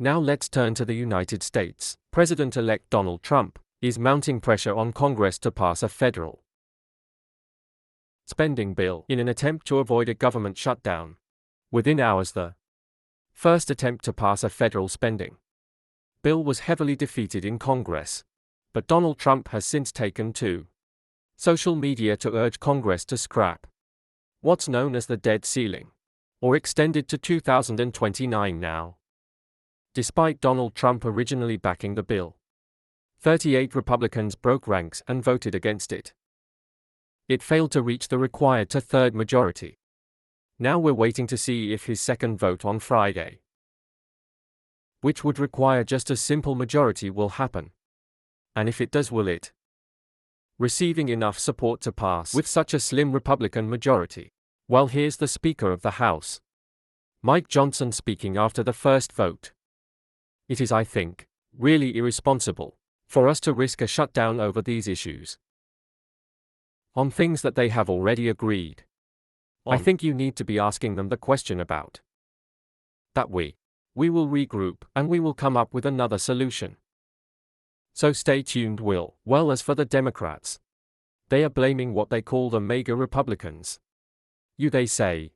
Now let's turn to the United States. President-elect Donald Trump is mounting pressure on Congress to pass a federal spending bill in an attempt to avoid a government shutdown. Within hours, the first attempt to pass a federal spending bill was heavily defeated in Congress, but Donald Trump has since taken to social media to urge Congress to scrap what's known as the debt ceiling, or extend it to 2029 now. Despite Donald Trump originally backing the bill, 38 Republicans broke ranks and voted against it. It failed to reach the required two-thirds majority. Now we're waiting to see if his second vote on Friday, which would require just a simple majority, will happen. And if it does, will it receiving enough support to pass with such a slim Republican majority? Well, here's the Speaker of the House, Mike Johnson, speaking after the first vote. It is, I think, really irresponsible for us to risk a shutdown over these issues on things that they have already agreed on. I think you need to be asking them the question about that. We will regroup and we will come up with another solution. So stay tuned. Well, as for the Democrats, they are blaming what they call the MAGA Republicans. They say,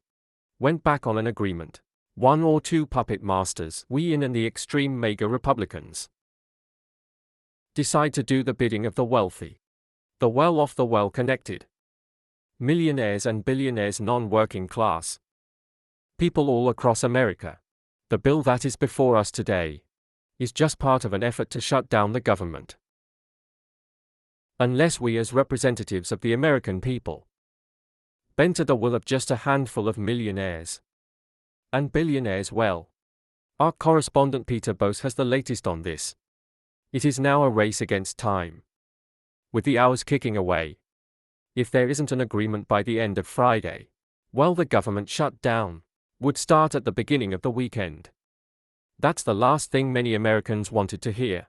went back on an agreement. One or two puppet masters, we and the extreme MAGA Republicans, decide to do the bidding of the wealthy, the well-off, the well-connected, millionaires and billionaires, non-working class people all across America. The bill that is before us today is just part of an effort to shut down the government. Unless we, as representatives of the American people, bend to the will of just a handful of millionaires and billionaires. Well, our correspondent Peter Bose has the latest on this. It is now a race against time, with the hours kicking away. If there isn't an agreement by the end of Friday, well, the government shutdown would start at the beginning of the weekend. That's the last thing many Americans wanted to hear.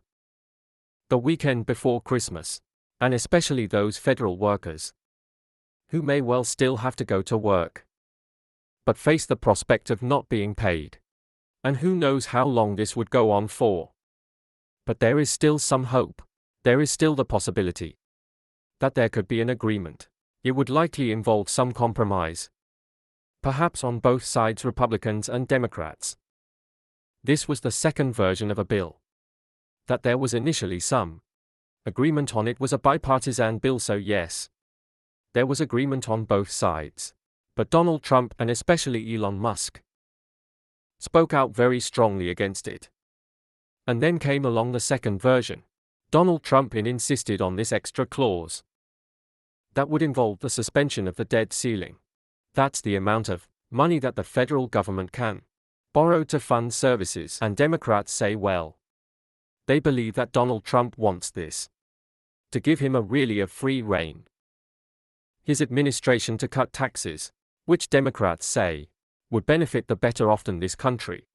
The weekend before Christmas, and especially those federal workers who may well still have to go to work, but face the prospect of not being paid. And who knows how long this would go on for. But there is still some hope. There is still the possibility that there could be an agreement. It would likely involve some compromise, perhaps on both sides, Republicans and Democrats. This was the second version of a bill that there was initially some agreement on. It was a bipartisan bill, so yes, there was agreement on both sides. But Donald Trump, and especially Elon Musk, spoke out very strongly against it. And then came along the second version. Donald Trump insisted on this extra clause that would involve the suspension of the debt ceiling. That's the amount of money that the federal government can borrow to fund services. And Democrats say, well, they believe that Donald Trump wants this to give him a free rein. His administration to cut taxes, which Democrats say would benefit the better off in this country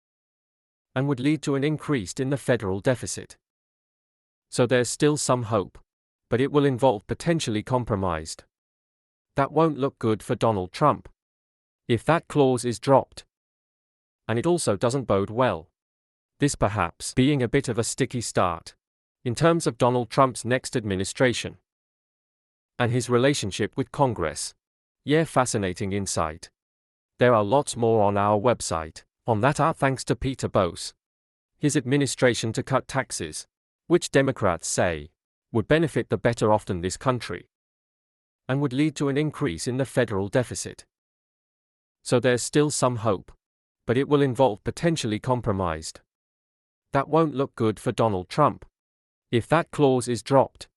and would lead to an increase in the federal deficit. So there's still some hope, but it will involve potentially compromised. That won't look good for Donald Trump if that clause is dropped. And it also doesn't bode well, this perhaps being a bit of a sticky start in terms of Donald Trump's next administration and his relationship with Congress. Yeah, fascinating insight. There are lots more on our website on that. Thanks to Peter Bose. His administration to cut taxes, which Democrats say would benefit the better off in this country and would lead to an increase in the federal deficit. So there's still some hope, but it will involve potentially compromised. That won't look good for Donald Trump if that clause is dropped.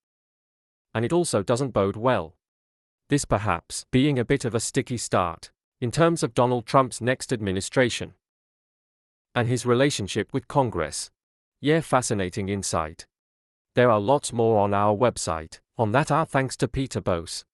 And it also doesn't bode well, this perhaps being a bit of a sticky start in terms of Donald Trump's next administration and his relationship with Congress. Yeah, fascinating insight. There are lots more on our website on that. Thanks to Peter Bose.